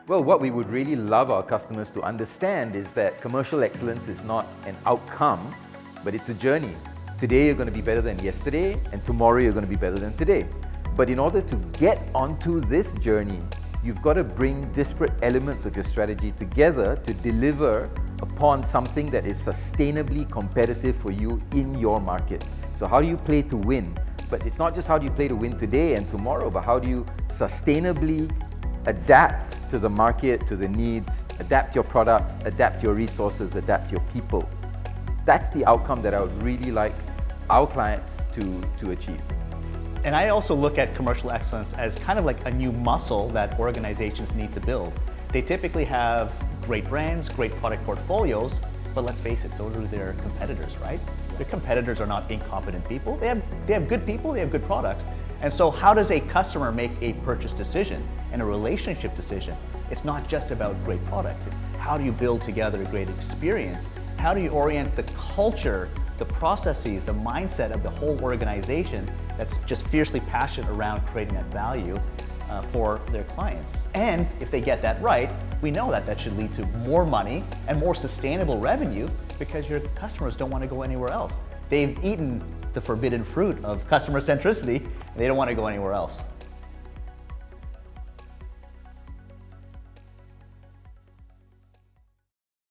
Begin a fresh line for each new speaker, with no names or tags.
Well, what we would really love our customers to understand is that commercial excellence is not an outcome, but it's a journey. Today you're going to be better than yesterday, and tomorrow you're going to be better than today. But in order to get onto this journey, you've got to bring disparate elements of your strategy together to deliver upon something that is sustainably competitive for you in your market. So how do you play to win? But it's not just how do you play to win today and tomorrow, but how do you sustainably adapt to the market, to the needs, adapt your products, adapt your resources, adapt your people. That's the outcome that I would really like our clients to achieve.
And I also look at commercial excellence as kind of like a new muscle that organizations need to build. They typically have great brands, great product portfolios, but let's face it, so do their competitors, right? Their competitors are not incompetent people. They have good people, they have good products. And so how does a customer make a purchase decision and a relationship decision? It's not just about great products, it's how do you build together a great experience? How do you orient the culture, the processes, the mindset of the whole organization that's just fiercely passionate around creating that value for their clients? And if they get that right, we know that that should lead to more money and more sustainable revenue because your customers don't want to go anywhere else. They've eaten the forbidden fruit of customer centricity, and they don't want to go anywhere else.